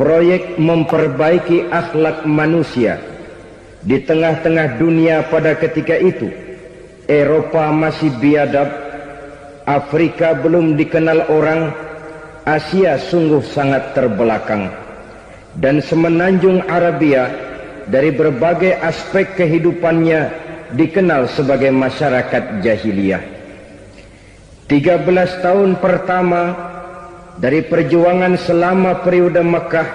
proyek memperbaiki akhlak manusia di tengah-tengah dunia pada ketika itu. Eropa masih biadab, Afrika belum dikenal orang, Asia sungguh sangat terbelakang, dan semenanjung Arabia dari berbagai aspek kehidupannya dikenal sebagai masyarakat jahiliyah. 13 tahun pertama dari perjuangan selama periode Mekah,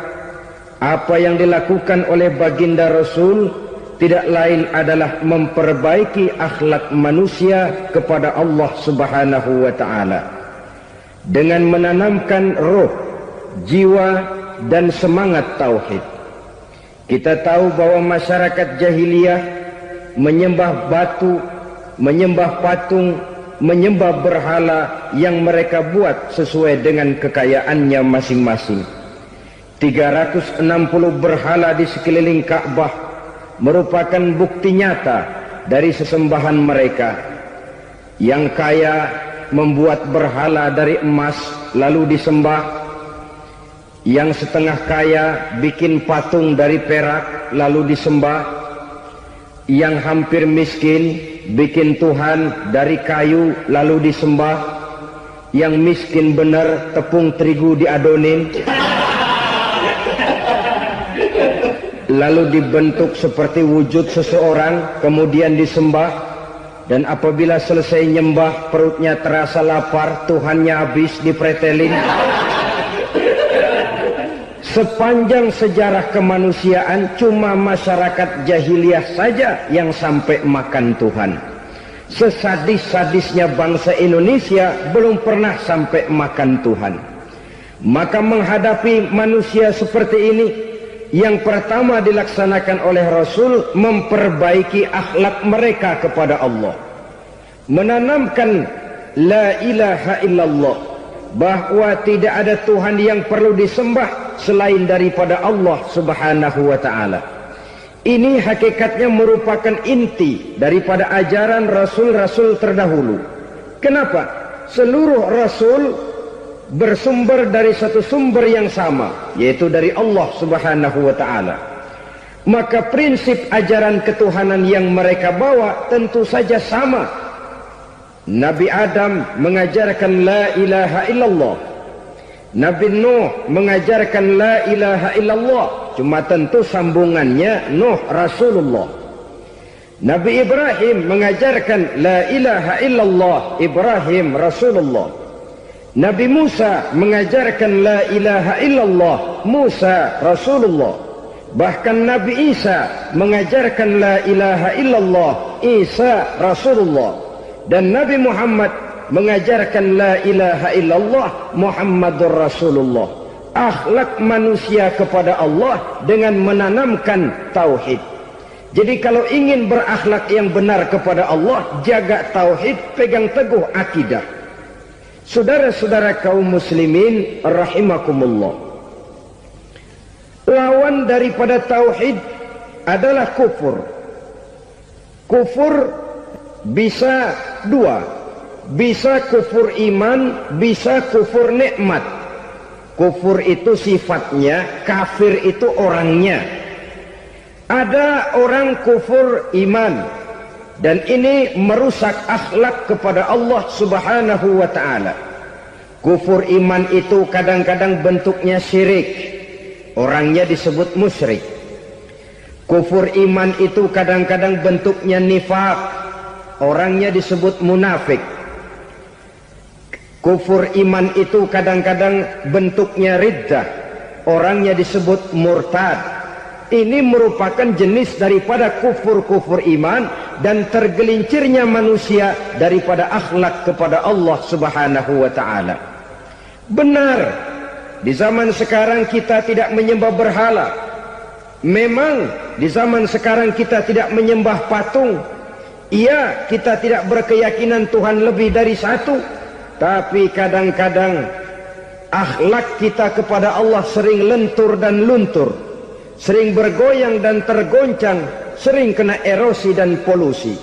apa yang dilakukan oleh baginda Rasul tidak lain adalah memperbaiki akhlak manusia kepada Allah Subhanahu wa ta'ala dengan menanamkan roh, jiwa dan semangat tauhid. Kita tahu bahwa masyarakat jahiliyah menyembah batu, menyembah patung, menyembah berhala yang mereka buat sesuai dengan kekayaannya masing-masing. 360 berhala di sekeliling Ka'bah merupakan bukti nyata dari sesembahan mereka. Yang kaya membuat berhala dari emas lalu disembah, yang setengah kaya bikin patung dari perak lalu disembah, yang hampir miskin bikin Tuhan dari kayu lalu disembah, yang miskin benar tepung terigu diadonin lalu dibentuk seperti wujud seseorang kemudian disembah, dan apabila selesai nyembah perutnya terasa lapar, Tuhannya habis dipretelin. Sepanjang sejarah kemanusiaan cuma masyarakat jahiliyah saja yang sampai makan Tuhan. Sesadis-sadisnya bangsa Indonesia belum pernah sampai makan Tuhan. Maka menghadapi manusia seperti ini, yang pertama dilaksanakan oleh Rasul memperbaiki akhlak mereka kepada Allah, menanamkan la ilaha illallah, bahwa tidak ada Tuhan yang perlu disembah selain daripada Allah Subhanahu wa ta'ala. Ini hakikatnya merupakan inti daripada ajaran Rasul-Rasul terdahulu. Kenapa? Seluruh Rasul bersumber dari satu sumber yang sama, yaitu dari Allah Subhanahu wa ta'ala. Maka prinsip ajaran ketuhanan yang mereka bawa tentu saja sama. Nabi Adam mengajarkan la ilaha illallah, Nabi Nuh mengajarkan la ilaha illallah, cuma tentu sambungannya Nuh Rasulullah. Nabi Ibrahim mengajarkan la ilaha illallah, Ibrahim Rasulullah. Nabi Musa mengajarkan la ilaha illallah, Musa Rasulullah. Bahkan Nabi Isa mengajarkan la ilaha illallah, Isa Rasulullah. Dan Nabi Muhammad mengajarkan la ilaha illallah, Muhammadur Rasulullah. Akhlak manusia kepada Allah dengan menanamkan tauhid. Jadi kalau ingin berakhlak yang benar kepada Allah, jaga tauhid, pegang teguh akidah. Saudara-saudara kaum muslimin rahimakumullah, lawan daripada tauhid adalah kufur. Kufur bisa dua, bisa kufur iman, bisa kufur nikmat. Kufur itu sifatnya, kafir itu orangnya. Ada orang kufur iman, dan ini merusak akhlak kepada Allah Subhanahu wa ta'ala. Kufur iman itu kadang-kadang bentuknya syirik, orangnya disebut musyrik. Kufur iman itu kadang-kadang bentuknya nifaq, orangnya disebut munafik. Kufur iman itu kadang-kadang bentuknya riddah, orangnya disebut murtad. Ini merupakan jenis daripada kufur-kufur iman dan tergelincirnya manusia daripada akhlak kepada Allah Subhanahu wa ta'ala. Benar, di zaman sekarang kita tidak menyembah berhala. Memang di zaman sekarang kita tidak menyembah patung. Iya, kita tidak berkeyakinan Tuhan lebih dari satu. Tapi kadang-kadang akhlak kita kepada Allah sering lentur dan luntur, sering bergoyang dan tergoncang, sering kena erosi dan polusi.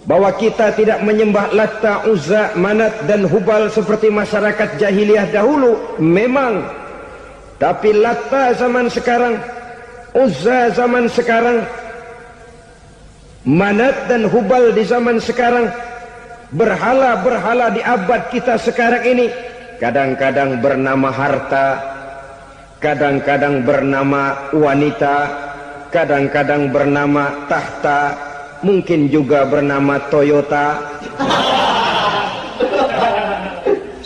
Bahwa kita tidak menyembah Latta, Uzza, Manat dan Hubal seperti masyarakat jahiliyah dahulu, memang Tapi Latta zaman sekarang, Uzza zaman sekarang, Manat dan Hubal di zaman sekarang, berhala-berhala di abad kita sekarang ini, kadang-kadang bernama harta, kadang-kadang bernama wanita, kadang-kadang bernama tahta, mungkin juga bernama Toyota.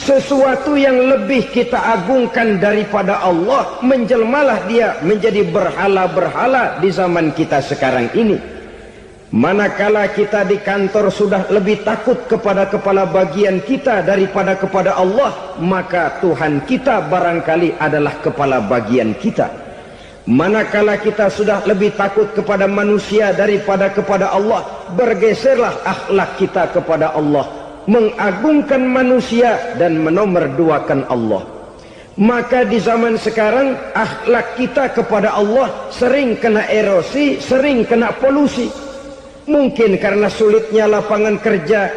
Sesuatu yang lebih kita agungkan daripada Allah, menjelmalah dia menjadi berhala-berhala di zaman kita sekarang ini. Manakala kita di kantor sudah lebih takut kepada kepala bagian kita daripada kepada Allah, maka Tuhan kita barangkali adalah kepala bagian kita. Manakala kita sudah lebih takut kepada manusia daripada kepada Allah, bergeserlah akhlak kita kepada Allah, mengagungkan manusia dan menomorduakan Allah. Maka di zaman sekarang akhlak kita kepada Allah sering kena erosi, sering kena polusi. Mungkin karena sulitnya lapangan kerja,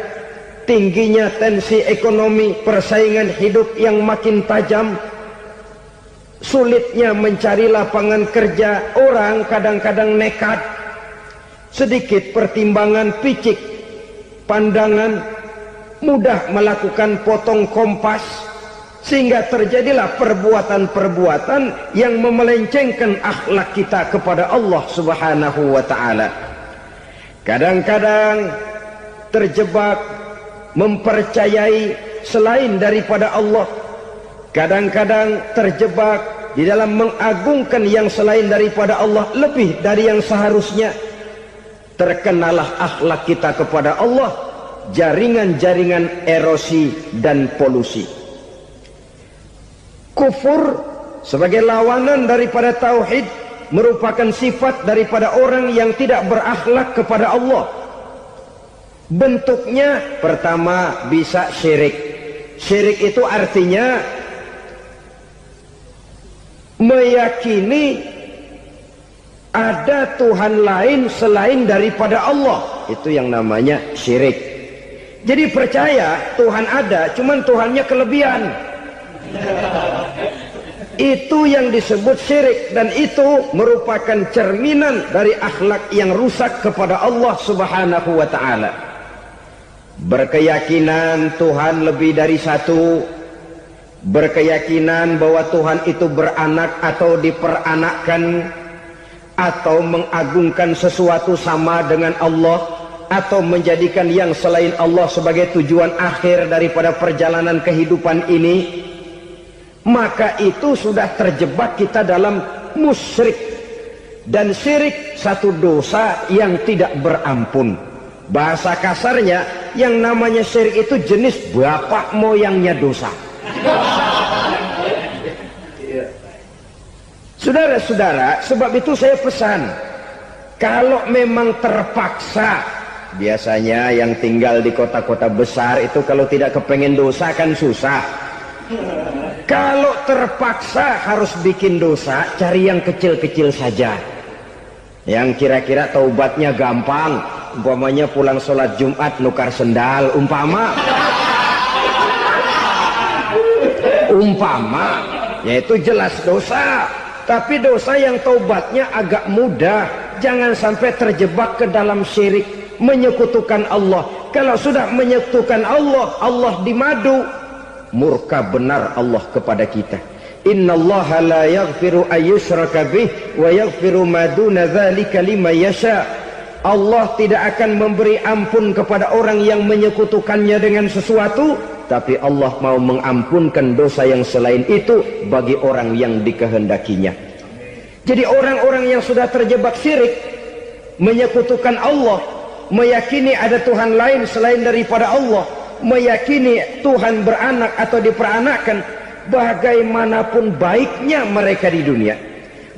tingginya tensi ekonomi, persaingan hidup yang makin tajam, sulitnya mencari lapangan kerja, orang kadang-kadang nekat, sedikit pertimbangan, picik pandangan, mudah melakukan potong kompas, sehingga terjadilah perbuatan-perbuatan yang memelencengkan akhlak kita kepada Allah Subhanahu wa ta'ala. Kadang-kadang terjebak mempercayai selain daripada Allah, kadang-kadang terjebak di dalam mengagungkan yang selain daripada Allah lebih dari yang seharusnya. Terkenalah akhlak kita kepada Allah jaringan-jaringan erosi dan polusi. Kufur sebagai lawanan daripada tauhid merupakan sifat daripada orang yang tidak berakhlak kepada Allah. Bentuknya pertama bisa syirik. Syirik itu artinya meyakini ada Tuhan lain selain daripada Allah. Itu yang namanya syirik. Jadi percaya Tuhan ada, cuman Tuhannya kelebihan. Itu yang disebut syirik, dan itu merupakan cerminan dari akhlak yang rusak kepada Allah Subhanahu wa ta'ala. Berkeyakinan Tuhan lebih dari satu, berkeyakinan bahwa Tuhan itu beranak atau diperanakkan, atau mengagungkan sesuatu sama dengan Allah, atau menjadikan yang selain Allah sebagai tujuan akhir daripada perjalanan kehidupan ini, maka itu sudah terjebak kita dalam musyrik. Dan syirik satu dosa yang tidak berampun. Bahasa kasarnya, yang namanya syirik itu jenis bapak moyangnya dosa. Saudara-saudara, sebab itu saya pesan, kalau memang terpaksa, biasanya yang tinggal di kota-kota besar itu kalau tidak kepengen dosa kan susah. Kalau terpaksa harus bikin dosa, cari yang kecil-kecil saja, yang kira-kira taubatnya gampang. Umpamanya pulang sholat Jumat nukar sendal, umpama yaitu jelas dosa. Tapi dosa yang taubatnya agak mudah. Jangan sampai terjebak ke dalam syirik, menyekutukan Allah. Kalau sudah menyekutukan Allah, Allah dimadu, murka benar Allah kepada kita. Innallaha la yaghfiru ayyushraka bih wa yaghfiru ma duna dzalika liman yasha. Allah tidak akan memberi ampun kepada orang yang menyekutukannya dengan sesuatu, tapi Allah mau mengampunkan dosa yang selain itu bagi orang yang dikehendakinya. Jadi orang-orang yang sudah terjebak syirik, menyekutukan Allah, meyakini ada Tuhan lain selain daripada Allah, meyakini Tuhan beranak atau diperanakkan, bagaimanapun baiknya mereka di dunia,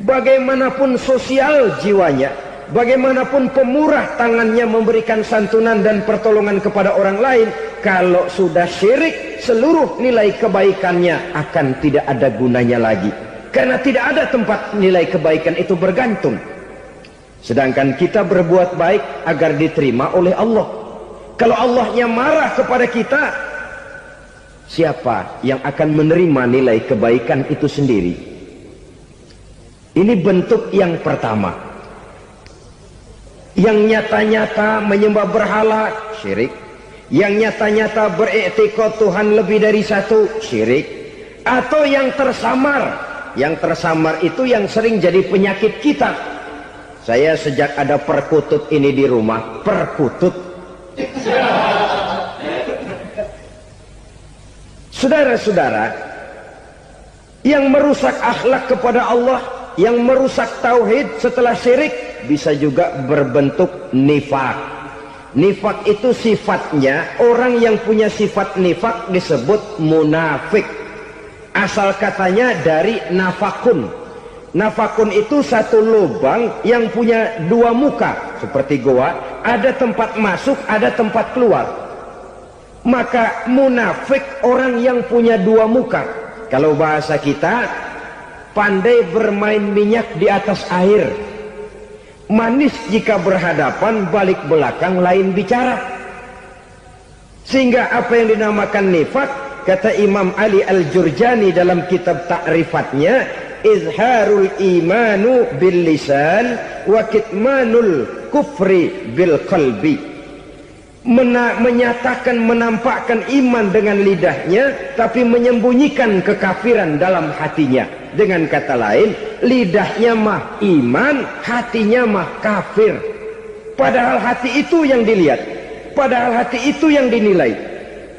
bagaimanapun sosial jiwanya, bagaimanapun pemurah tangannya memberikan santunan dan pertolongan kepada orang lain, kalau sudah syirik, seluruh nilai kebaikannya akan tidak ada gunanya lagi, karena tidak ada tempat nilai kebaikan itu bergantung. Sedangkan kita berbuat baik agar diterima oleh Allah. Kalau Allahnya marah kepada kita, siapa yang akan menerima nilai kebaikan itu sendiri? Ini bentuk yang pertama. Yang nyata-nyata menyembah berhala, syirik. Yang nyata-nyata beriktikad Tuhan lebih dari satu, syirik. Atau yang tersamar. Yang tersamar itu yang sering jadi penyakit kita. Saya sejak ada perkutut ini di rumah, perkutut. Saudara-saudara, yang merusak akhlak kepada Allah, yang merusak tauhid setelah syirik, bisa juga berbentuk nifak. Nifak itu sifatnya, orang yang punya sifat nifak disebut munafik. Asal katanya dari nafakun. Nafakun itu satu lubang yang punya dua muka, seperti goa, ada tempat masuk, ada tempat keluar. Maka munafik orang yang punya dua muka. Kalau bahasa kita, pandai bermain minyak di atas air. Manis jika berhadapan, balik belakang lain bicara. Sehingga apa yang dinamakan nifak, kata Imam Ali Al-Jurjani dalam kitab ta'rifatnya, izharul imanu bil lisan wa kitmanul kufri bil qalbi. Menyatakan, menampakkan iman dengan lidahnya, tapi menyembunyikan kekafiran dalam hatinya. Dengan kata lain, lidahnya mah iman, hatinya mah kafir. Padahal hati itu yang dilihat, padahal hati itu yang dinilai.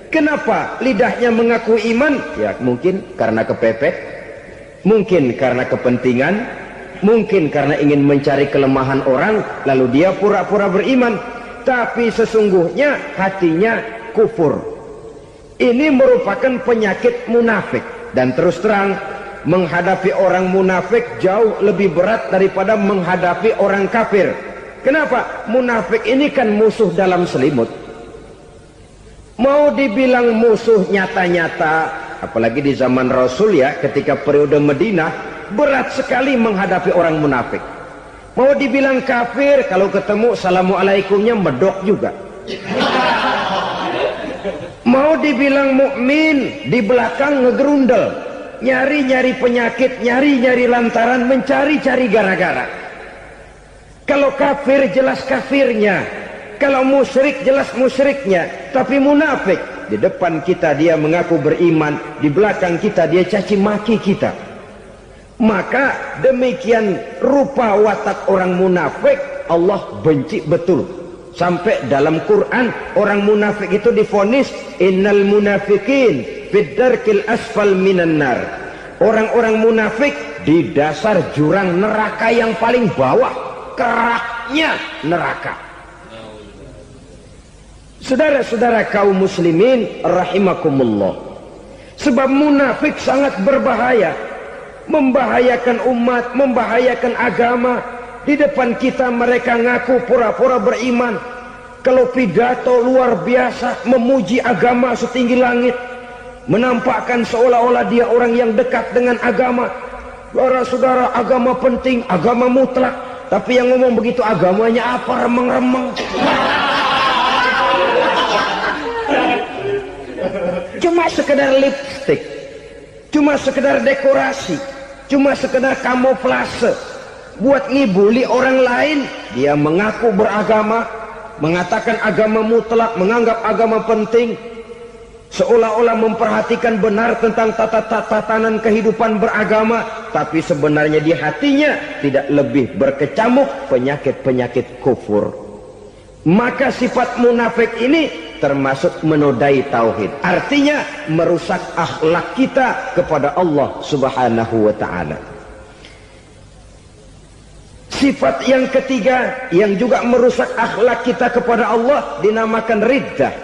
Kenapa lidahnya mengaku iman? Ya mungkin karena kepepet, mungkin karena kepentingan, mungkin karena ingin mencari kelemahan orang, lalu dia pura-pura beriman. Tapi sesungguhnya hatinya kufur. Ini merupakan penyakit munafik. Dan terus terang, menghadapi orang munafik jauh lebih berat daripada menghadapi orang kafir. Kenapa? Munafik ini kan musuh dalam selimut. Mau dibilang musuh nyata-nyata, apalagi di zaman Rasul ya, ketika periode Madinah, berat sekali menghadapi orang munafik. Mau dibilang kafir, kalau ketemu assalamualaikumnya medok juga. Mau dibilang mukmin, di belakang ngegerundel, nyari-nyari penyakit, nyari-nyari lantaran, mencari-cari gara-gara. Kalau kafir jelas kafirnya, kalau musyrik jelas musyriknya. Tapi munafik, di depan kita dia mengaku beriman, di belakang kita dia caci maki kita. Maka demikian rupa watak orang munafik Allah benci betul. Sampai dalam Quran orang munafik itu divonis innal munafikin fid darkil asfal minan nar. Orang-orang munafik di dasar jurang neraka yang paling bawah, keraknya neraka. Saudara-saudara kaum muslimin rahimakumullah. Sebab munafik sangat berbahaya. Membahayakan umat, membahayakan agama. Di depan kita mereka ngaku pura-pura beriman. Kalau pidato luar biasa, memuji agama setinggi langit, menampakkan seolah-olah dia orang yang dekat dengan agama. Saudara-saudara, agama penting, agama mutlak. Tapi yang ngomong begitu agamanya apa, remeng-remeng. Cuma sekedar lipstick, cuma sekedar dekorasi, cuma sekedar kamuflase buat ngibuli orang lain. Dia mengaku beragama, mengatakan agama mutlak, menganggap agama penting, seolah-olah memperhatikan benar tentang tatanan kehidupan beragama, tapi sebenarnya di hatinya tidak lebih berkecamuk penyakit-penyakit kufur. Maka sifat munafik ini termasuk menodai tauhid, artinya merusak akhlak kita kepada Allah Subhanahu wa ta'ala. Sifat yang ketiga yang juga merusak akhlak kita kepada Allah dinamakan riddah.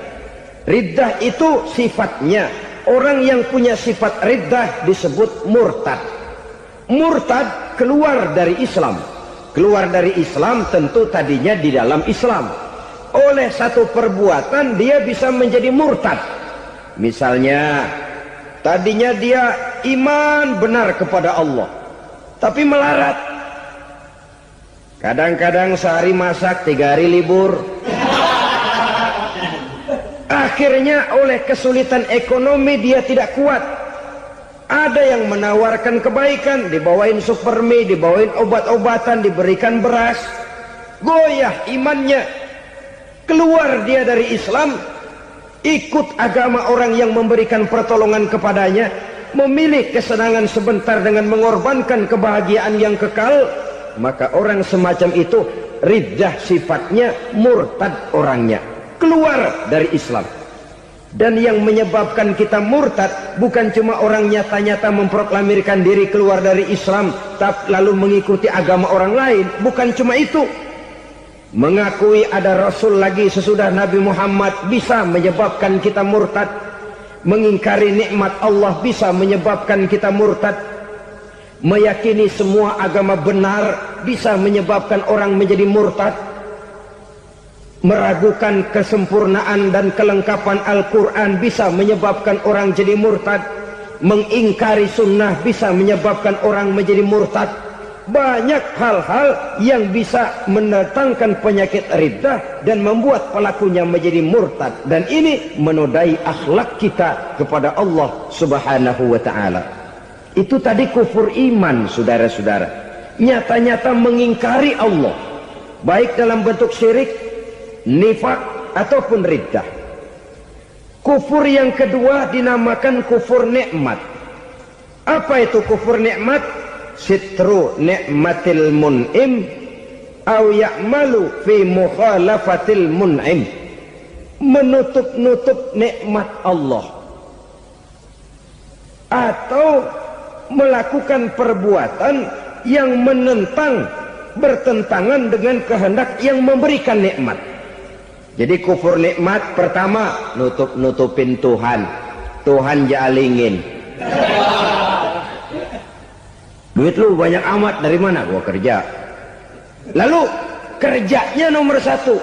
Riddah itu sifatnya, orang yang punya sifat riddah disebut murtad. Murtad keluar dari Islam. Keluar dari Islam tentu tadinya di dalam Islam. Oleh satu perbuatan dia bisa menjadi murtad. Misalnya tadinya dia iman benar kepada Allah, tapi melarat. Kadang-kadang sehari masak, 3 hari libur. Akhirnya oleh kesulitan ekonomi dia tidak kuat. Ada yang menawarkan kebaikan, dibawain supermi, dibawain obat-obatan, diberikan beras. Goyah imannya, keluar dia dari Islam, ikut agama orang yang memberikan pertolongan kepadanya, memilih kesenangan sebentar dengan mengorbankan kebahagiaan yang kekal. Maka orang semacam itu riddah sifatnya, murtad orangnya, keluar dari Islam. Dan yang menyebabkan kita murtad bukan cuma orang nyata-nyata memproklamirkan diri keluar dari Islam tapi lalu mengikuti agama orang lain. Bukan cuma itu. Mengakui ada Rasul lagi sesudah Nabi Muhammad bisa menyebabkan kita murtad. Mengingkari nikmat Allah bisa menyebabkan kita murtad. Meyakini semua agama benar bisa menyebabkan orang menjadi murtad. Meragukan kesempurnaan dan kelengkapan Al-Quran bisa menyebabkan orang jadi murtad. Mengingkari sunnah bisa menyebabkan orang menjadi murtad. Banyak hal-hal yang bisa mendatangkan penyakit riddah dan membuat pelakunya menjadi murtad. Dan ini menodai akhlak kita kepada Allah Subhanahu wa ta'ala. Itu tadi kufur iman, saudara-saudara. Nyata-nyata mengingkari Allah, baik dalam bentuk syirik, nifak ataupun riddah. Kufur yang kedua dinamakan kufur nikmat. Apa itu kufur nikmat? Sitru nikmatil mun'im au ya'malu fi mukhalafatil mun'im. Menutup-nutup nikmat Allah atau melakukan perbuatan yang menentang, bertentangan dengan kehendak yang memberikan nikmat. Jadi kufur nikmat pertama, nutup-nutupin Tuhan. Tuhan jalingin. Duit lu banyak amat, dari mana? Gua kerja. Lalu kerjanya nomor satu.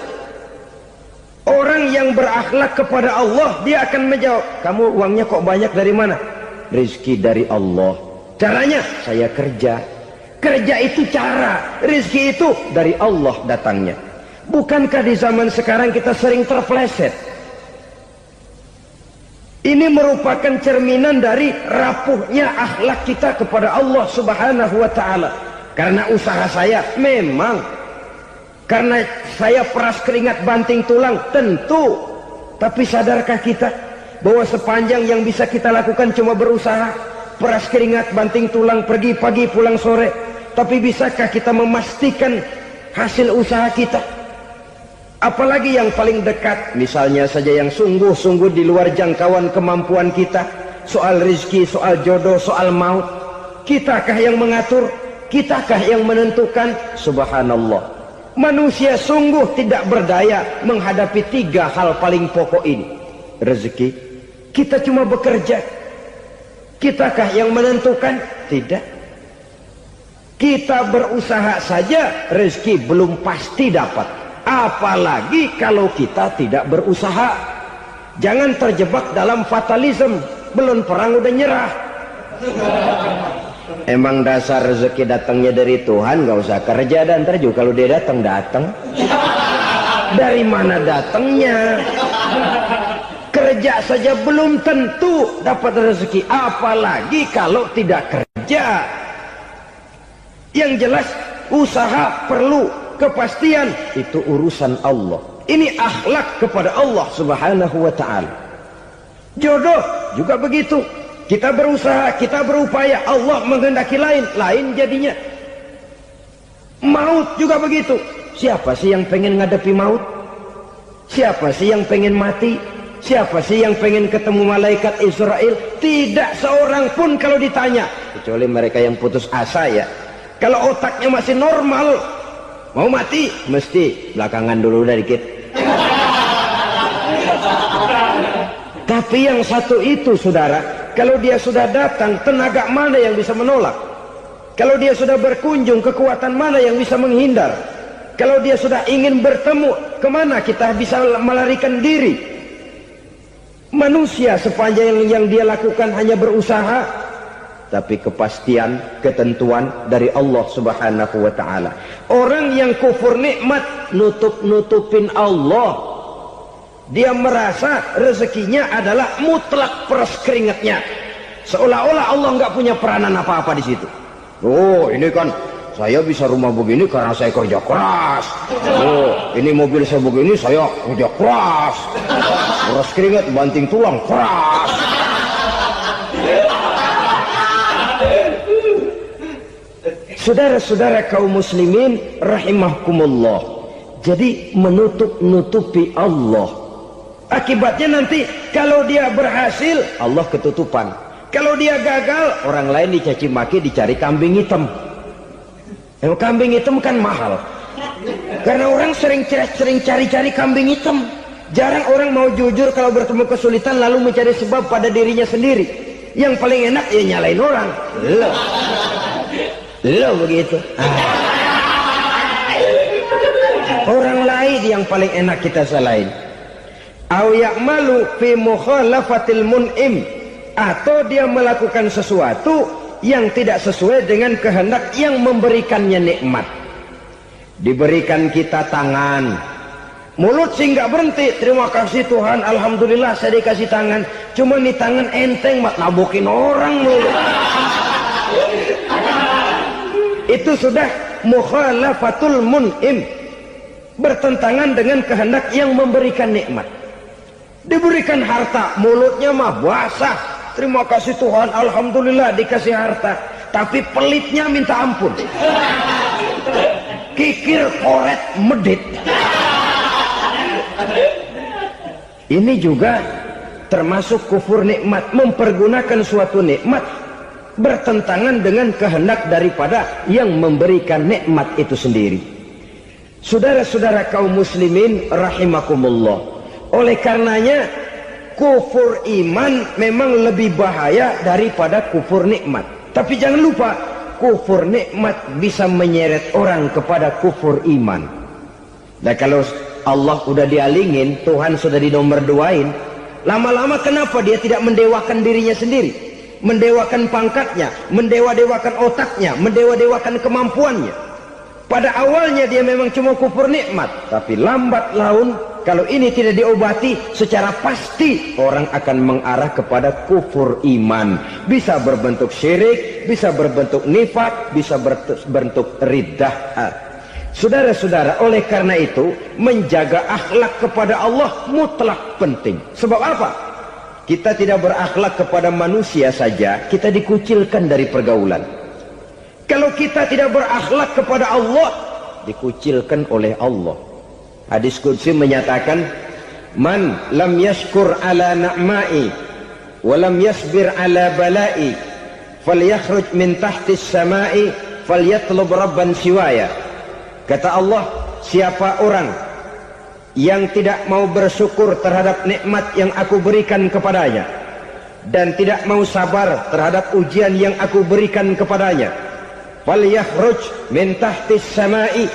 Orang yang berakhlak kepada Allah, dia akan menjawab, kamu uangnya kok banyak, dari mana? Rizki dari Allah. Caranya, saya kerja. Kerja itu cara, rizki itu dari Allah datangnya. Bukankah di zaman sekarang kita sering terpleset? Ini merupakan cerminan dari rapuhnya akhlak kita kepada Allah Subhanahu wa ta'ala. Karena usaha saya memang, karena saya peras keringat banting tulang, tentu. Tapi sadarkah kita bahwa sepanjang yang bisa kita lakukan cuma berusaha, peras keringat banting tulang, pergi pagi pulang sore? Tapi bisakah kita memastikan hasil usaha kita? Apalagi yang paling dekat, misalnya saja yang sungguh-sungguh di luar jangkauan kemampuan kita, soal rizki, soal jodoh, soal maut. Kitakah yang mengatur? Kitakah yang menentukan? Subhanallah. Manusia sungguh tidak berdaya menghadapi tiga hal paling pokok ini. Rezeki, kita cuma bekerja. Kitakah yang menentukan? Tidak. Kita berusaha saja, rezeki belum pasti dapat. Apalagi kalau kita tidak berusaha. Jangan terjebak dalam fatalisme. Belum perang udah nyerah. Emang dasar rezeki datangnya dari Tuhan, gak usah kerja. Dan ntar juga kalau dia datang. Dari mana datangnya? Kerja saja belum tentu dapat rezeki, apalagi kalau tidak kerja. Yang jelas usaha perlu kepastian, itu urusan Allah. Ini akhlak kepada Allah Subhanahu wa ta'ala. Jodoh juga begitu. Kita berusaha, kita berupaya, Allah menghendaki lain jadinya. Maut juga begitu. Siapa sih yang pengen ngadepi maut? Siapa sih yang pengen mati? Siapa sih yang pengen ketemu malaikat Israel? Tidak seorang pun kalau ditanya, kecuali mereka yang putus asa ya. Kalau otaknya masih normal, mau mati mesti belakangan dulu dah dikit. Tapi yang satu itu, saudara, kalau dia sudah datang, tenaga mana yang bisa menolak? Kalau dia sudah berkunjung, kekuatan mana yang bisa menghindar? Kalau dia sudah ingin bertemu, kemana kita bisa melarikan diri? Manusia sepanjang yang dia lakukan hanya berusaha, tapi kepastian, ketentuan dari Allah Subhanahu wa ta'ala. Orang yang kufur nikmat, nutupin Allah. Dia merasa rezekinya adalah mutlak peras keringatnya. Seolah-olah Allah nggak punya peranan apa-apa di situ. Oh, ini kan saya bisa rumah begini karena saya kerja keras. Oh, ini mobil saya begini saya kerja keras. Keras keringat, banting tulang, keras. Saudara-saudara kaum muslimin rahimahkumullah. Jadi menutup-nutupi Allah. Akibatnya nanti kalau dia berhasil, Allah ketutupan. Kalau dia gagal, orang lain dicaci maki, dicari kambing hitam. Kambing hitam kan mahal. Karena orang sering cari-cari kambing hitam. Jarang orang mau jujur kalau bertemu kesulitan lalu mencari sebab pada dirinya sendiri. Yang paling enak ya nyalain orang. Lo begitu. Orang lain yang paling enak kita salahin. Au ya'malu fi mukhalafatil mun'im, atau dia melakukan sesuatu yang tidak sesuai dengan kehendak yang memberikannya nikmat. Diberikan kita tangan, mulut sih nggak berhenti. Terima kasih Tuhan, alhamdulillah saya dikasih tangan. Cuma nih tangan enteng mak nabukin orang mulu. Itu sudah mukhalafatul mun'im, bertentangan dengan kehendak yang memberikan nikmat. Diberikan harta, mulutnya mah basah. Terima kasih Tuhan, alhamdulillah dikasih harta. Tapi pelitnya minta ampun. Kikir, koret, medit. Ini juga termasuk kufur nikmat, mempergunakan suatu nikmat bertentangan dengan kehendak daripada yang memberikan nikmat itu sendiri. Saudara-saudara kaum muslimin rahimakumullah, oleh karenanya kufur iman memang lebih bahaya daripada kufur nikmat. Tapi jangan lupa, kufur nikmat bisa menyeret orang kepada kufur iman. Nah kalau Allah udah dialingin, Tuhan sudah dinomor duain, lama-lama kenapa dia tidak mendewakan dirinya sendiri? Mendewakan pangkatnya, mendewa-dewakan otaknya, mendewa-dewakan kemampuannya. Pada awalnya dia memang cuma kufur nikmat, tapi lambat laun kalau ini tidak diobati secara pasti orang akan mengarah kepada kufur iman. Bisa berbentuk syirik, bisa berbentuk nifak, bisa berbentuk riddah. Saudara-saudara, oleh karena itu menjaga akhlak kepada Allah mutlak penting. Sebab apa? Kita tidak berakhlak kepada manusia saja, kita dikucilkan dari pergaulan. Kalau kita tidak berakhlak kepada Allah, dikucilkan oleh Allah. Hadis qudsi menyatakan, man lam yashkur ala na'mai wa lam yasbir ala balai falyakhruj min tahtis samai falyatlub rabban siwaya. Kata Allah, siapa orang yang tidak mau bersyukur terhadap nikmat yang aku berikan kepadanya dan tidak mau sabar terhadap ujian yang aku berikan kepadanya, falyakhruj min tahtis samai,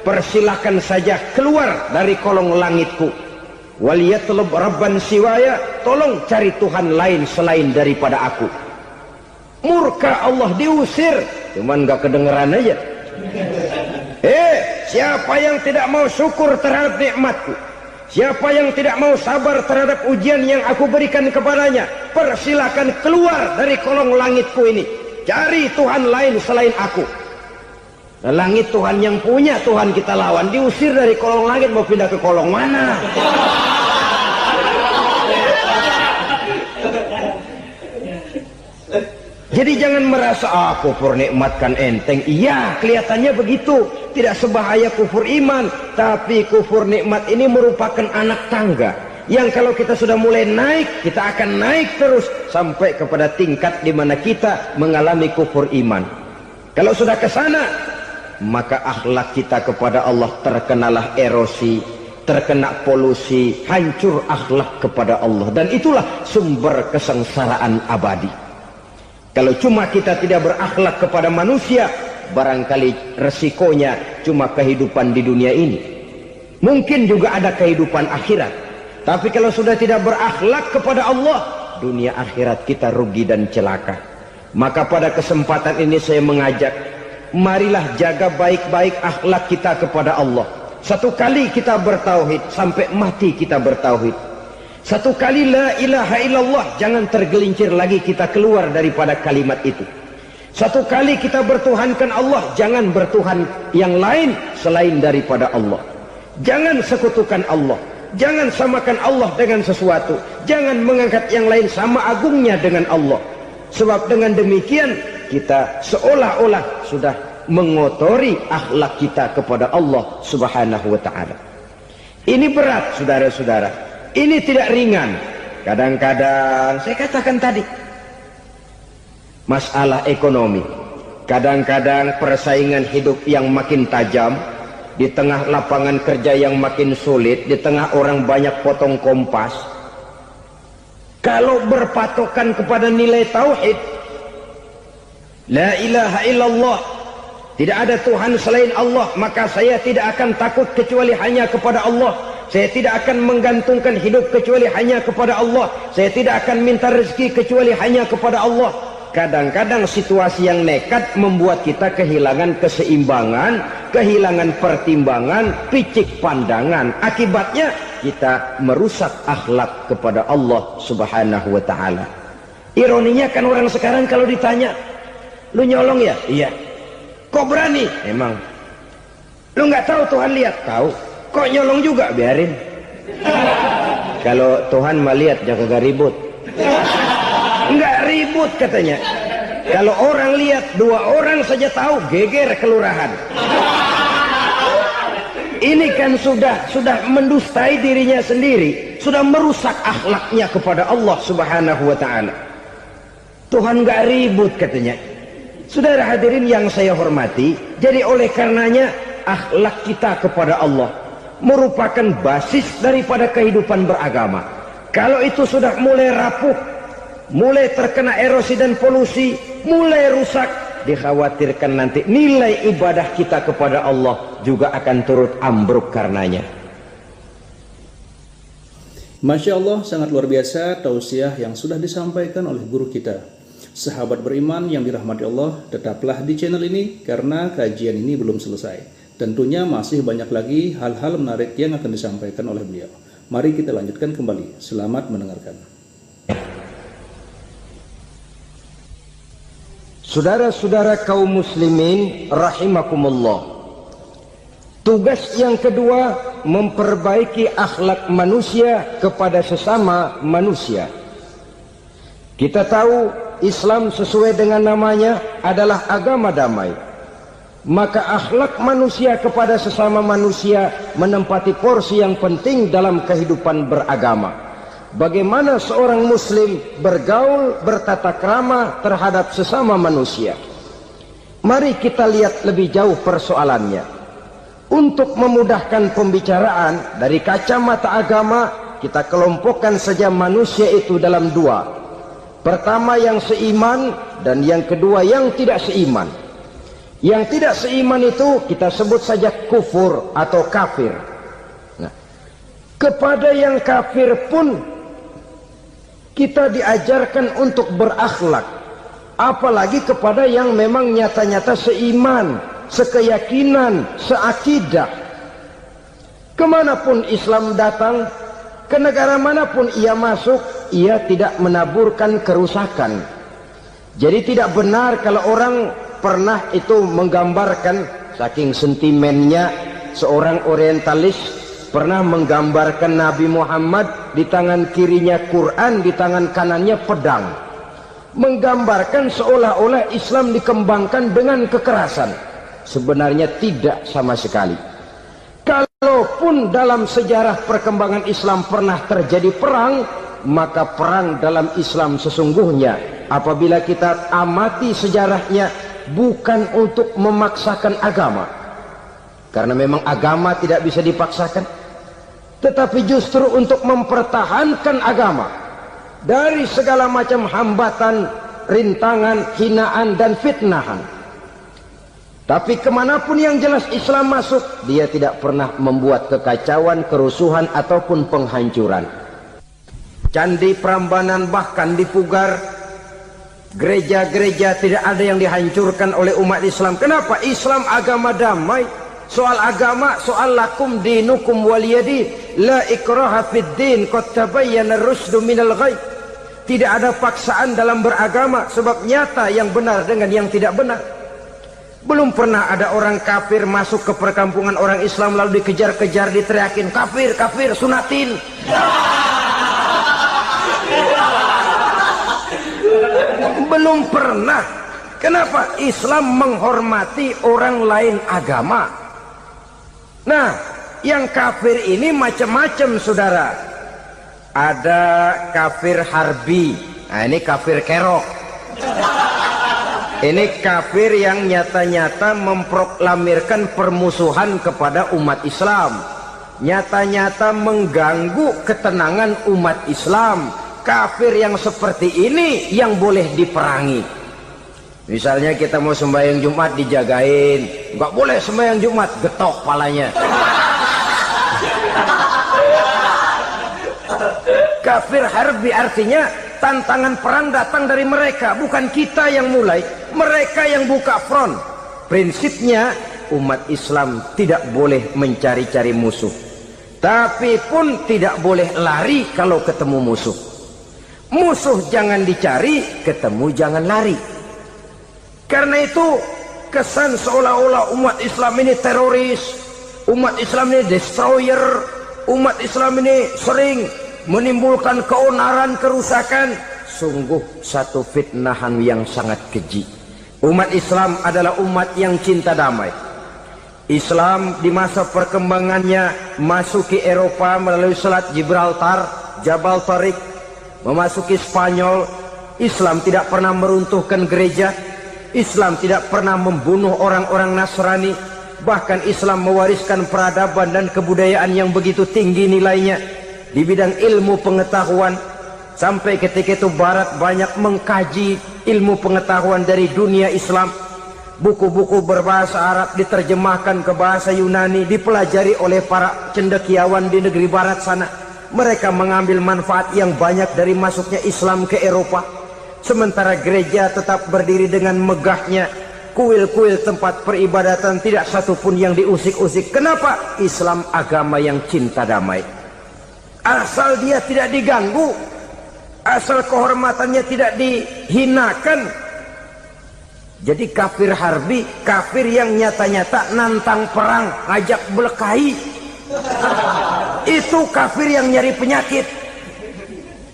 persilahkan saja keluar dari kolong langitku, waliyatlub rabban siwaya, tolong cari Tuhan lain selain daripada aku. Murka Allah, diusir, cuman gak kedengeran aja. Siapa yang tidak mau syukur terhadap nikmatku, siapa yang tidak mau sabar terhadap ujian yang aku berikan kepadanya, persilahkan keluar dari kolong langitku ini, cari Tuhan lain selain aku. Nah, langit Tuhan yang punya, Tuhan kita lawan, diusir dari kolong langit, mau pindah ke kolong mana? Jadi jangan merasa kufur nikmat kan enteng. Iya, kelihatannya begitu, tidak sebahaya kufur iman. Tapi kufur nikmat ini merupakan anak tangga yang kalau kita sudah mulai naik, kita akan naik terus sampai kepada tingkat di mana kita mengalami kufur iman. Kalau sudah ke sana, maka akhlak kita kepada Allah terkenalah erosi, terkena polusi, hancur akhlak kepada Allah, dan itulah sumber kesengsaraan abadi. Kalau cuma kita tidak berakhlak kepada manusia, barangkali resikonya cuma kehidupan di dunia ini. Mungkin juga ada kehidupan akhirat. Tapi kalau sudah tidak berakhlak kepada Allah, dunia akhirat kita rugi dan celaka. Maka pada kesempatan ini saya mengajak, marilah jaga baik-baik akhlak kita kepada Allah. Satu kali kita bertauhid, sampai mati kita bertauhid. Satu kali la ilaha illallah, jangan tergelincir lagi kita keluar daripada kalimat itu. Satu kali kita bertuhankan Allah, jangan bertuhan yang lain selain daripada Allah. Jangan sekutukan Allah, jangan samakan Allah dengan sesuatu, jangan mengangkat yang lain sama agungnya dengan Allah. Sebab dengan demikian kita seolah-olah sudah mengotori akhlak kita kepada Allah Subhanahu wa ta'ala. Ini berat, saudara-saudara. Ini tidak ringan. Kadang-kadang saya katakan tadi, masalah ekonomi, kadang-kadang persaingan hidup yang makin tajam, di tengah lapangan kerja yang makin sulit, di tengah orang banyak potong kompas. Kalau berpatokan kepada nilai tauhid, la ilaha illallah, tidak ada Tuhan selain Allah, maka saya tidak akan takut kecuali hanya kepada Allah. Saya tidak akan menggantungkan hidup kecuali hanya kepada Allah. Saya tidak akan minta rezeki kecuali hanya kepada Allah. Kadang-kadang situasi yang nekat membuat kita kehilangan keseimbangan, kehilangan pertimbangan, picik pandangan. Akibatnya kita merusak akhlak kepada Allah Subhanahu wa ta'ala. Ironinya kan orang sekarang kalau ditanya, lu nyolong ya? Iya. Kok berani? Emang. Lu nggak tahu Tuhan lihat? Tahu. Kok nyolong juga? Biarin. Kalau Tuhan mah lihat, jangan ribut. Enggak ribut katanya. Kalau orang lihat, 2 orang saja tahu, geger kelurahan. Ini kan sudah mendustai dirinya sendiri, sudah merusak akhlaknya kepada Allah Subhanahu wa ta'ala. Tuhan enggak ribut katanya. Saudara hadirin yang saya hormati, jadi oleh karenanya akhlak kita kepada Allah merupakan basis daripada kehidupan beragama. Kalau itu sudah mulai rapuh, mulai terkena erosi dan polusi, mulai rusak, dikhawatirkan nanti nilai ibadah kita kepada Allah juga akan turut ambruk karenanya. Masya Allah, sangat luar biasa tausiah yang sudah disampaikan oleh guru kita. Sahabat beriman yang dirahmati Allah, tetaplah di channel ini karena kajian ini belum selesai. Tentunya masih banyak lagi hal-hal menarik yang akan disampaikan oleh beliau. Mari kita lanjutkan kembali. Selamat mendengarkan. Saudara-saudara kaum muslimin rahimakumullah. Tugas yang kedua, memperbaiki akhlak manusia kepada sesama manusia. Kita tahu Islam sesuai dengan namanya adalah agama damai. Maka akhlak manusia kepada sesama manusia menempati porsi yang penting dalam kehidupan beragama. Bagaimana seorang muslim bergaul, bertata krama terhadap sesama manusia. Mari kita lihat lebih jauh persoalannya. Untuk memudahkan pembicaraan dari kacamata agama, kita kelompokkan saja manusia itu dalam 2. Pertama yang seiman dan yang kedua yang tidak seiman. Yang tidak seiman itu kita sebut saja kufur atau kafir. Nah, kepada yang kafir pun kita diajarkan untuk berakhlak. Apalagi kepada yang memang nyata-nyata seiman, sekeyakinan, seakidah. Kemanapun Islam datang, ke negara manapun ia masuk, ia tidak menaburkan kerusakan. Jadi tidak benar kalau orang pernah itu menggambarkan, saking sentimennya seorang orientalis pernah menggambarkan Nabi Muhammad di tangan kirinya Quran, di tangan kanannya pedang, menggambarkan seolah-olah Islam dikembangkan dengan kekerasan. Sebenarnya tidak sama sekali. Kalaupun dalam sejarah perkembangan Islam pernah terjadi perang, maka perang dalam Islam sesungguhnya apabila kita amati sejarahnya bukan untuk memaksakan agama, karena memang agama tidak bisa dipaksakan, tetapi justru untuk mempertahankan agama dari segala macam hambatan, rintangan, hinaan dan fitnahan. Tapi kemanapun yang jelas Islam masuk, dia tidak pernah membuat kekacauan, kerusuhan ataupun penghancuran. Candi Prambanan bahkan dipugar, gereja-gereja tidak ada yang dihancurkan oleh umat Islam. Kenapa? Islam agama damai. Soal agama, soal lakum dinukum waliyadin, la ikraha fid din, qad tabayyana ar-rusdu minal ghayy. Tidak ada paksaan dalam beragama, sebab nyata yang benar dengan yang tidak benar. Belum pernah ada orang kafir masuk ke perkampungan orang Islam lalu dikejar-kejar, diteriakin kafir, kafir, sunatin. Belum pernah. Kenapa? Islam menghormati orang lain agama. Nah, yang kafir ini macam-macam, saudara. Ada kafir harbi. Nah, ini kafir kerok. Ini kafir yang nyata-nyata memproklamirkan permusuhan kepada umat Islam. Nyata-nyata mengganggu ketenangan umat Islam. Kafir yang seperti ini yang boleh diperangi. Misalnya kita mau sembahyang Jumat dijagain, nggak boleh sembahyang Jumat, getok palanya. Kafir harbi artinya tantangan perang datang dari mereka, bukan kita yang mulai, mereka yang buka front. Prinsipnya umat Islam tidak boleh mencari-cari musuh, tapi pun tidak boleh lari kalau ketemu musuh. Musuh jangan dicari, ketemu jangan lari. Karena itu kesan seolah-olah umat Islam ini teroris, umat Islam ini destroyer, umat Islam ini sering menimbulkan keonaran, kerusakan. Sungguh satu fitnahan yang sangat keji. Umat Islam adalah umat yang cinta damai. Islam di masa perkembangannya masuki Eropa melalui Selat Gibraltar, Jabal Tariq, memasuki Spanyol. Islam tidak pernah meruntuhkan gereja. Islam tidak pernah membunuh orang-orang Nasrani. Bahkan Islam mewariskan peradaban dan kebudayaan yang begitu tinggi nilainya di bidang ilmu pengetahuan. Sampai ketika itu Barat banyak mengkaji ilmu pengetahuan dari dunia Islam. Buku-buku berbahasa Arab diterjemahkan ke bahasa Yunani, dipelajari oleh para cendekiawan di negeri Barat sana. Mereka mengambil manfaat yang banyak dari masuknya Islam ke Eropa. Sementara gereja tetap berdiri dengan megahnya. Kuil-kuil tempat peribadatan tidak satupun yang diusik-usik. Kenapa? Islam agama yang cinta damai. Asal dia tidak diganggu, asal kehormatannya tidak dihinakan. Jadi kafir harbi, kafir yang nyata-nyata nantang perang, ngajak berkelahi. Itu kafir yang nyari penyakit.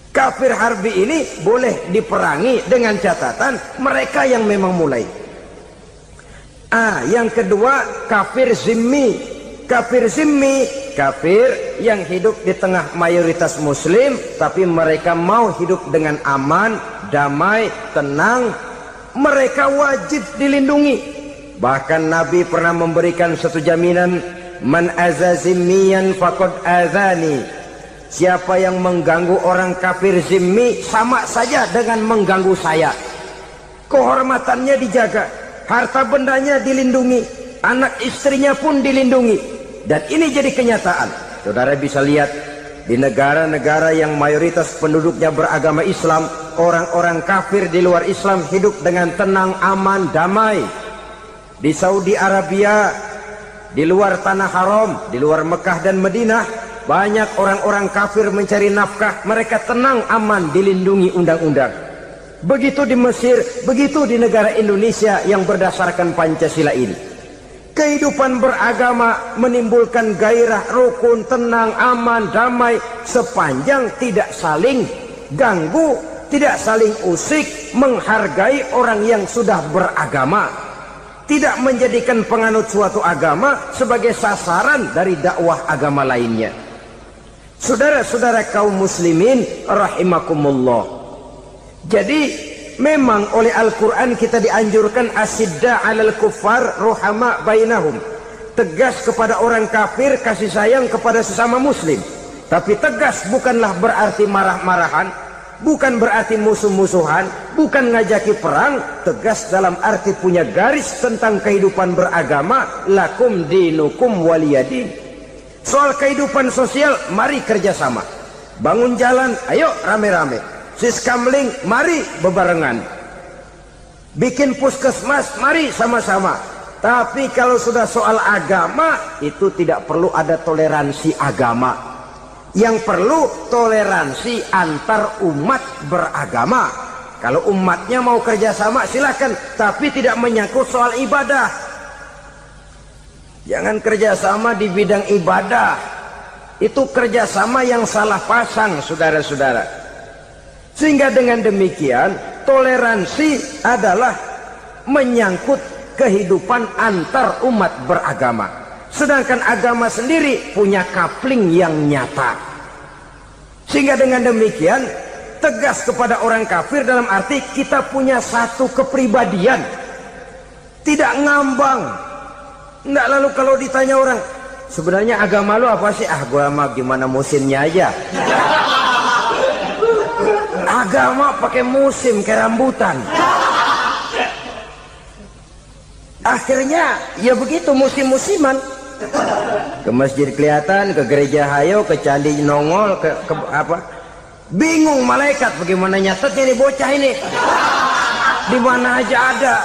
Kafir harbi ini boleh diperangi dengan catatan mereka yang memang mulai. Yang kedua kafir zimmi. Kafir zimmi, kafir yang hidup di tengah mayoritas muslim, tapi mereka mau hidup dengan aman, damai, tenang. Mereka wajib dilindungi. Bahkan Nabi pernah memberikan satu jaminan, man aza zimmiyan faqad azani. Siapa yang mengganggu orang kafir zimmi sama saja dengan mengganggu saya. Kehormatannya dijaga, harta bendanya dilindungi, anak istrinya pun dilindungi. Dan ini jadi kenyataan. Saudara bisa lihat di negara-negara yang mayoritas penduduknya beragama Islam, orang-orang kafir di luar Islam hidup dengan tenang, aman, damai. Di Saudi Arabia, di luar tanah haram, di luar Mekah dan Madinah, banyak orang-orang kafir mencari nafkah. Mereka tenang, aman, dilindungi undang-undang. Begitu di Mesir, begitu di negara Indonesia yang berdasarkan Pancasila ini. Kehidupan beragama menimbulkan gairah, rukun, tenang, aman, damai, sepanjang tidak saling ganggu, tidak saling usik, menghargai orang yang sudah beragama, tidak menjadikan penganut suatu agama sebagai sasaran dari dakwah agama lainnya. Saudara-saudara kaum muslimin rahimakumullah. Jadi memang oleh Al-Quran kita dianjurkan asidda alal kuffar ruhama bainahum. Tegas kepada orang kafir, kasih sayang kepada sesama muslim. Tapi tegas bukanlah berarti marah-marahan, bukan berarti musuh-musuhan, bukan ngajaki perang. Tegas dalam arti punya garis tentang kehidupan beragama, lakum dinukum waliyadin. Soal kehidupan sosial, mari kerjasama. Bangun jalan, ayo rame-rame. Siskamling, mari bebarengan. Bikin puskesmas, mari sama-sama. Tapi kalau sudah soal agama, itu tidak perlu ada toleransi agama. Yang perlu toleransi antar umat beragama. Kalau umatnya mau kerjasama silakan, tapi tidak menyangkut soal ibadah. Jangan kerjasama di bidang ibadah. Itu kerjasama yang salah pasang, saudara-saudara. Sehingga dengan demikian toleransi adalah menyangkut kehidupan antar umat beragama. Sedangkan agama sendiri punya kapling yang nyata. Sehingga dengan demikian tegas kepada orang kafir dalam arti kita punya satu kepribadian, tidak ngambang. Enggak, lalu kalau ditanya orang, sebenarnya agama lu apa sih? Ah, gua mah gimana musimnya aja. Agama pakai musim kayak rambutan. Akhirnya ya begitu, musim-musiman. Ke masjid kelihatan, ke gereja hayo, ke candi nongol, ke apa? Bingung malaikat bagaimana nyatetnya nih bocah ini. Di mana aja ada.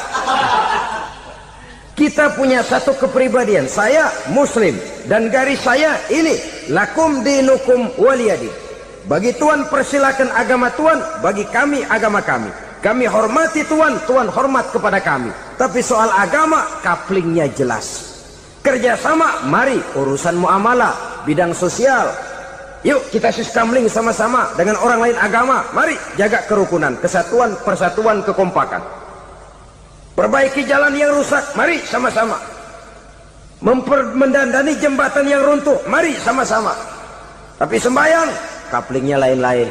Kita punya satu kepribadian. Saya muslim dan garis saya ini, lakum dinukum waliyadin. Bagi Tuhan persilakan agama Tuhan, bagi kami agama kami. Kami hormati Tuhan, Tuhan hormat kepada kami. Tapi soal agama kaplingnya jelas. Kerjasama, mari urusan muamalah, bidang sosial. Yuk kita siskamling sama-sama dengan orang lain agama. Mari jaga kerukunan, kesatuan, persatuan, kekompakan. Perbaiki jalan yang rusak, mari sama-sama. Mendandani jembatan yang runtuh, mari sama-sama. Tapi sembahyang, kaplingnya lain-lain.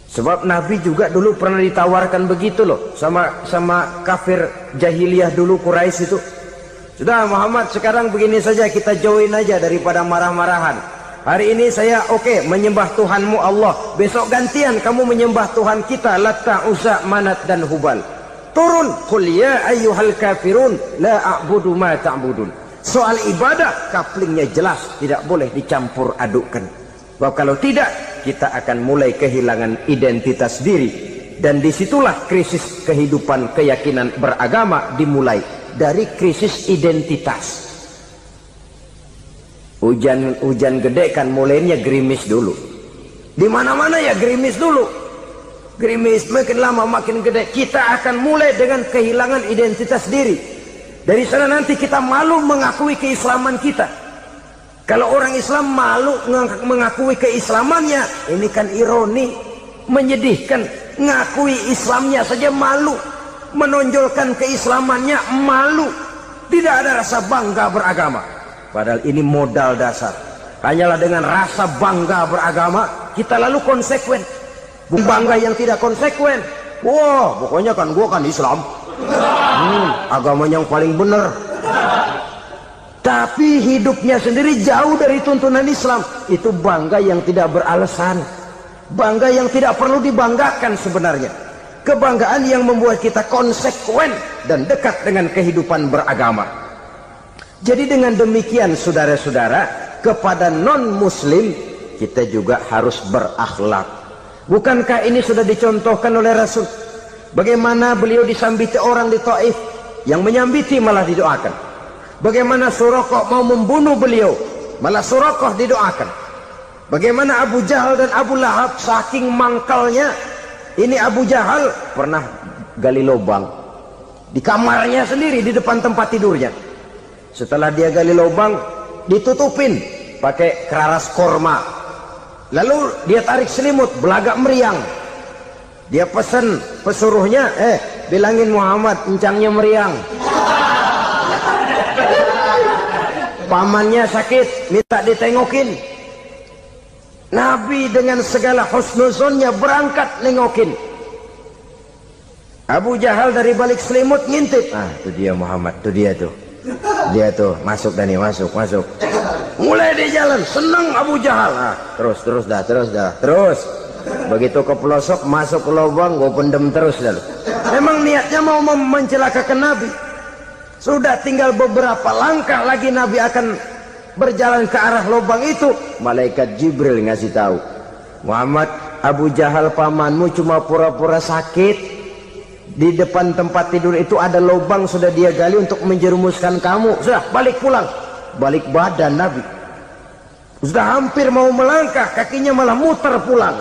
Sebab Nabi juga dulu pernah ditawarkan begitu loh sama kafir jahiliyah dulu, Quraisy itu. Sudah Muhammad, sekarang begini saja, kita join aja daripada marah-marahan. Hari ini saya oke menyembah Tuhanmu Allah, besok gantian kamu menyembah Tuhan kita Latta, Uzza, Manat dan Hubal. Turun, qul ya ayyuhal kafirun la a'budu ma ta'budun. Soal ibadah kaplingnya jelas, tidak boleh dicampur adukkan. Bahwa kalau tidak, kita akan mulai kehilangan identitas diri. Dan disitulah krisis kehidupan keyakinan beragama dimulai. Dari krisis identitas. Hujan gede kan mulainya gerimis dulu. Di mana-mana ya gerimis dulu. Gerimis makin lama makin gede. Kita akan mulai dengan kehilangan identitas diri. Dari sana nanti kita malu mengakui keislaman kita. Kalau orang Islam malu mengakui keislamannya, ini kan ironi, menyedihkan. Ngakui Islamnya saja malu, menonjolkan keislamannya malu, tidak ada rasa bangga beragama. Padahal ini modal dasar. Hanyalah dengan rasa bangga beragama kita lalu konsekuen. Bukan bangga yang tidak konsekuen. Wah, pokoknya kan gua kan Islam, agama yang paling benar. Tapi hidupnya sendiri jauh dari tuntunan Islam. Itu bangga yang tidak beralasan, bangga yang tidak perlu dibanggakan sebenarnya. Kebanggaan yang membuat kita konsekuen dan dekat dengan kehidupan beragama. Jadi dengan demikian saudara-saudara, kepada non-muslim kita juga harus berakhlak. Bukankah ini sudah dicontohkan oleh Rasul? Bagaimana beliau disambiti orang di Taif, yang menyambiti malah didoakan. Bagaimana Suraqah mau membunuh beliau, malah Suraqah didoakan. Bagaimana Abu Jahal dan Abu Lahab saking mangkalnya. Ini Abu Jahal pernah gali lubang di kamarnya sendiri, di depan tempat tidurnya. Setelah dia gali lubang, ditutupin pakai keraras korma. Lalu dia tarik selimut, belagak meriang. Dia pesan pesuruhnya, bilangin Muhammad encangnya meriang. Pamannya sakit, minta ditengokin. Nabi dengan segala husnuzonnya berangkat nengokin. Abu Jahal dari balik selimut ngintip. Ah, itu dia Muhammad, itu dia tuh. Dia tuh, masuk Dani, masuk. Mulai dia jalan, senang Abu Jahal. Ah, terus. Begitu ke pelosok, masuk ke lubang, gue pendem terus dah. Memang niatnya mau mencelakakan Nabi. Sudah tinggal beberapa langkah lagi Nabi akan berjalan ke arah lubang itu. Malaikat Jibril ngasih tahu, Muhammad, Abu Jahal pamanmu cuma pura-pura sakit. Di depan tempat tidur itu ada lubang sudah dia gali untuk menjerumuskan kamu. Sudah balik pulang. Balik badan Nabi. Sudah hampir mau melangkah, kakinya malah muter pulang.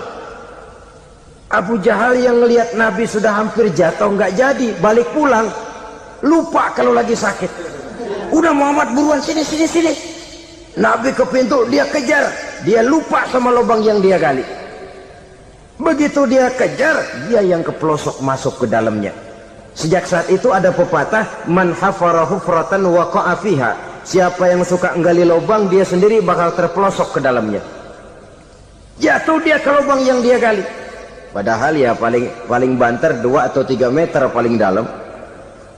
Abu Jahal yang ngelihat Nabi sudah hampir jatuh nggak jadi, balik pulang. Lupa kalau lagi sakit. Udah Muhammad buruan sini. Nabi ke pintu, dia kejar. Dia lupa sama lubang yang dia gali. Begitu dia kejar, dia yang kepelosok masuk ke dalamnya. Sejak saat itu ada pepatah, man hafara hufratan waqa'a fiha. Siapa yang suka nggali lubang, dia sendiri bakal terpelosok ke dalamnya. Jatuh dia ke lubang yang dia gali. Padahal ya paling banter 2 atau 3 meter paling dalam.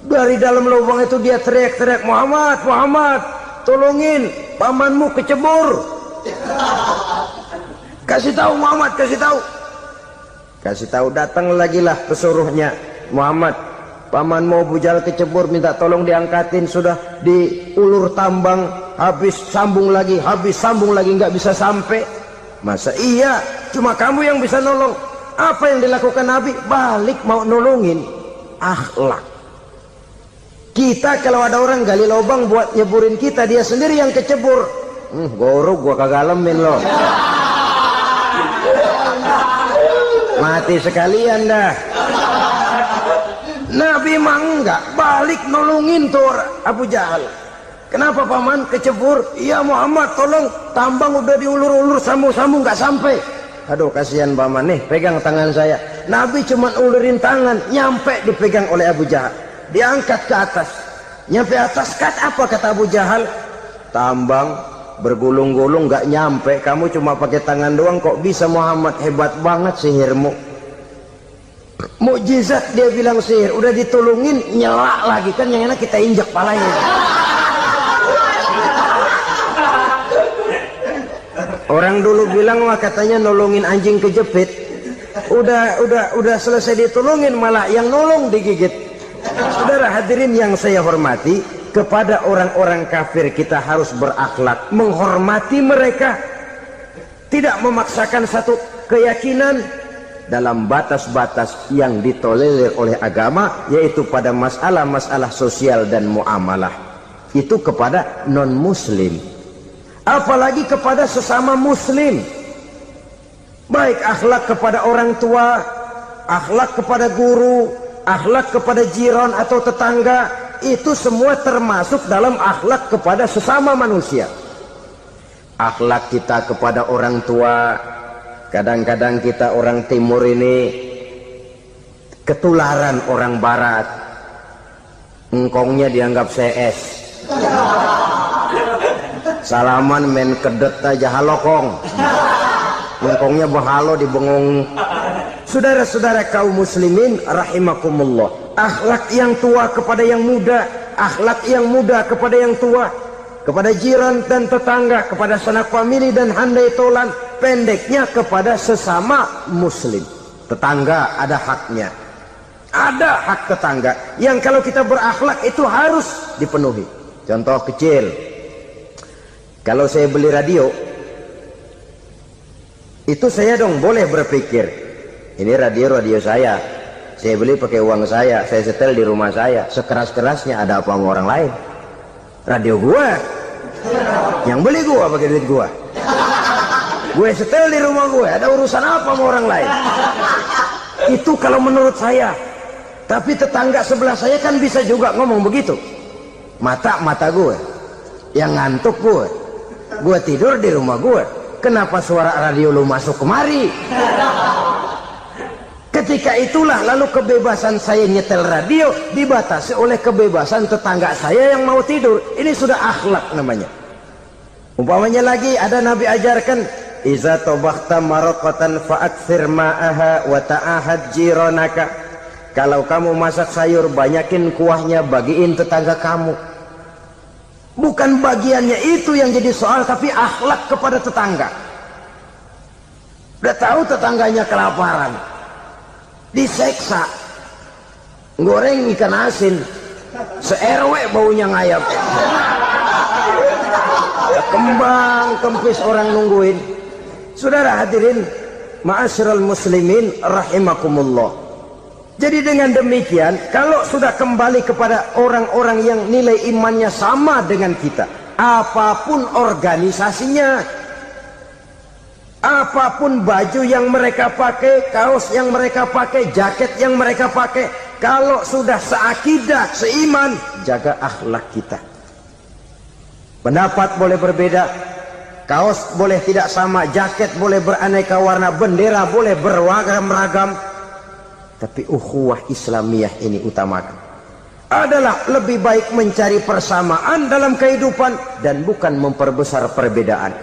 Dari dalam lubang itu dia teriak-teriak, Muhammad, tolongin, pamanmu kecebur. Kasih tahu Muhammad, kasih tahu, datang lagi lah pesuruhnya. Muhammad, pamanmu Abu Jahal kecebur, minta tolong diangkatin. Sudah diulur tambang, habis sambung lagi, nggak bisa sampai. Masa iya, cuma kamu yang bisa nolong. Apa yang dilakukan Nabi? Balik mau nolongin. Akhlak. Kita kalau ada orang gali lubang buat nyeburin kita, dia sendiri yang kecebur. Gorok gua kagak lemin loh. Mati sekalian dah. Nabi mah enggak, balik nolongin tuh Abu Jahal. Kenapa paman kecebur? Iya Muhammad, tolong, tambang udah diulur-ulur, sambung-sambung nggak sampai. Aduh kasihan paman, nih pegang tangan saya. Nabi cuma ulurin tangan, nyampe dipegang oleh Abu Jahal. Diangkat ke atas. Nyampe atas, apa kata Abu Jahal? Tambang bergulung-gulung nggak nyampe, kamu cuma pakai tangan doang kok bisa Muhammad, hebat banget sihirmu. Mukjizat dia bilang sihir, udah ditolongin nyelak lagi, kan yang enak kita injak palanya. Orang dulu bilang wah katanya nolongin anjing kejepit, udah selesai ditolongin malah yang nolong digigit. Saudara hadirin yang saya hormati, kepada orang-orang kafir kita harus berakhlak, menghormati mereka, tidak memaksakan satu keyakinan dalam batas-batas yang ditolerir oleh agama, yaitu pada masalah-masalah sosial dan muamalah. Itu kepada non-muslim, apalagi kepada sesama muslim. Baik akhlak kepada orang tua, akhlak kepada guru, akhlak kepada jiran atau tetangga, itu semua termasuk dalam akhlak kepada sesama manusia. Akhlak kita kepada orang tua, kadang-kadang kita orang timur ini ketularan orang barat. Engkongnya dianggap CS, salaman main kedet aja halokong, engkongnya bahalo dibengong. Saudara-saudara kaum muslimin rahimakumullah, akhlak yang tua kepada yang muda, akhlak yang muda kepada yang tua, kepada jiran dan tetangga, kepada sanak famili dan handai tolan, pendeknya kepada sesama muslim. Tetangga ada haknya, ada hak tetangga yang kalau kita berakhlak itu harus dipenuhi. Contoh kecil, kalau saya beli radio, itu saya dong boleh berpikir, ini radio saya beli pakai uang saya setel di rumah saya, sekeras-kerasnya ada apa sama orang lain? Radio gua, yang beli gua pakai duit gua, gue setel di rumah gue, ada urusan apa sama orang lain? Itu kalau menurut saya. Tapi tetangga sebelah saya kan bisa juga ngomong begitu. Mata gue yang ngantuk, gue tidur di rumah gue, kenapa suara radio lu masuk kemari? Ketika itulah lalu kebebasan saya nyetel radio dibatasi oleh kebebasan tetangga saya yang mau tidur. Ini sudah akhlak namanya. Umpamanya lagi ada Nabi ajarkan, iza tobakhta maraqatan fa'akthir ma'aha wa ta'ahad jiranaka. Kalau kamu masak sayur, banyakin kuahnya, bagiin tetangga kamu. Bukan bagiannya itu yang jadi soal, tapi akhlak kepada tetangga. Udah tahu tetangganya kelaparan, diseksa, goreng ikan asin, se-RW baunya ngayap, kembang kempis orang nungguin. Saudara hadirin ma'asyiral muslimin rahimakumullah, Jadi dengan demikian, kalau sudah kembali kepada orang-orang yang nilai imannya sama dengan kita, apapun organisasinya, apapun baju yang mereka pakai, kaos yang mereka pakai, jaket yang mereka pakai, kalau sudah seakidah, seiman, jaga akhlak kita. Pendapat boleh berbeda, kaos boleh tidak sama, jaket boleh beraneka warna, bendera boleh beragam-ragam, tapi ukhuwah Islamiyah ini utamakan. Adalah lebih baik mencari persamaan dalam kehidupan dan bukan memperbesar perbedaan.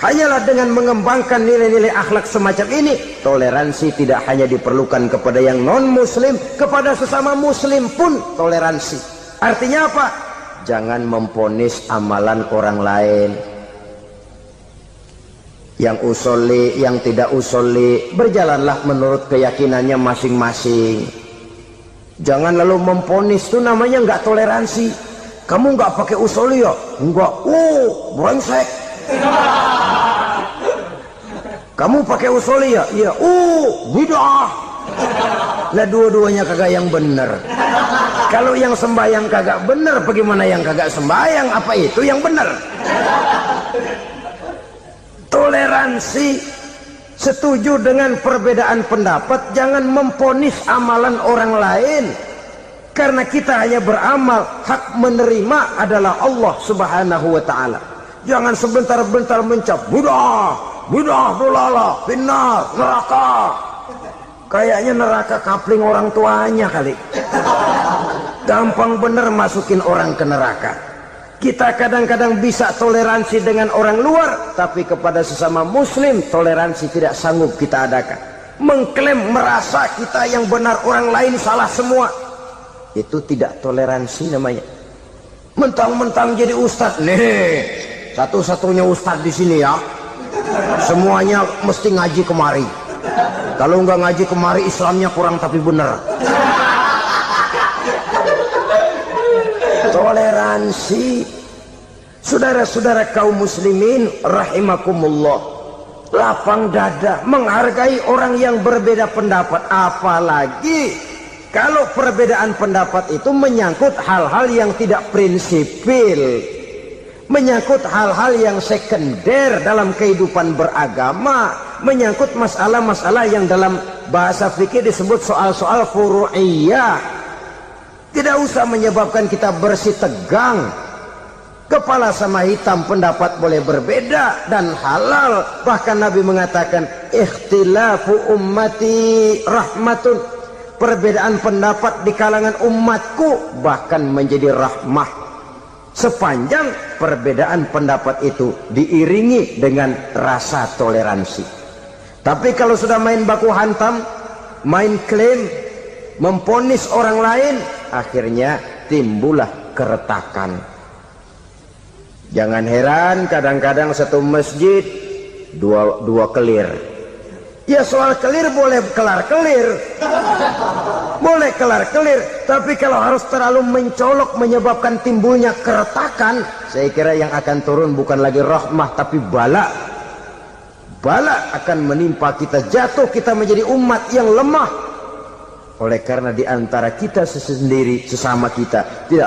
Hanyalah dengan mengembangkan nilai-nilai akhlak semacam ini, toleransi tidak hanya diperlukan kepada yang non-muslim, kepada sesama muslim pun toleransi. Artinya apa? Jangan memponis amalan orang lain. Yang usolli, yang tidak usolli, berjalanlah menurut keyakinannya masing-masing. Jangan lalu memponis, itu namanya nggak toleransi. Kamu nggak pakai usolli ya? Enggak. Brengsek. Kamu pakai usolli ya? Iya. Bid'ah. Lah dua-duanya kagak yang benar. Kalau yang sembahyang kagak benar, bagaimana yang kagak sembahyang? Apa itu yang benar? Toleransi, setuju dengan perbedaan pendapat, jangan memponis amalan orang lain. Karena kita hanya beramal, hak menerima adalah Allah Subhanahu wa ta'ala. Jangan sebentar-bentar mencap bid'ah, dolala, finnar, neraka. Kayaknya neraka kapling orang tuanya kali. Gampang bener masukin orang ke neraka. Kita kadang-kadang bisa toleransi dengan orang luar, tapi kepada sesama muslim toleransi tidak sanggup kita adakan. Mengklaim merasa kita yang benar, orang lain salah semua, itu tidak toleransi namanya. Mentang-mentang jadi ustadz, nih satu-satunya ustadz di sini ya, semuanya mesti ngaji kemari. Kalau nggak ngaji kemari, Islamnya kurang tapi benar. Toleransi. Saudara-saudara kaum muslimin rahimakumullah, lapang dada menghargai orang yang berbeda pendapat, apalagi kalau perbedaan pendapat itu menyangkut hal-hal yang tidak prinsipil, menyangkut hal-hal yang sekunder dalam kehidupan beragama, menyangkut masalah-masalah yang dalam bahasa fikih disebut soal-soal furu'iyah. Tidak usah menyebabkan kita bersih tegang. Kepala sama hitam pendapat boleh berbeda dan halal. Bahkan Nabi mengatakan ikhtilafu ummati rahmatun. Perbedaan pendapat di kalangan umatku bahkan menjadi rahmah, sepanjang perbedaan pendapat itu diiringi dengan rasa toleransi. Tapi kalau sudah main baku hantam, main klaim, memponis orang lain, akhirnya timbullah keretakan. Jangan heran kadang-kadang satu masjid dua kelir. Ya soal kelir boleh kelar-kelir, boleh kelar-kelir, tapi kalau harus terlalu mencolok menyebabkan timbulnya keretakan, saya kira yang akan turun bukan lagi rahmah tapi bala. Bala akan menimpa kita, jatuh kita menjadi umat yang lemah. Oleh karena di antara kita sendiri, sesama kita tidak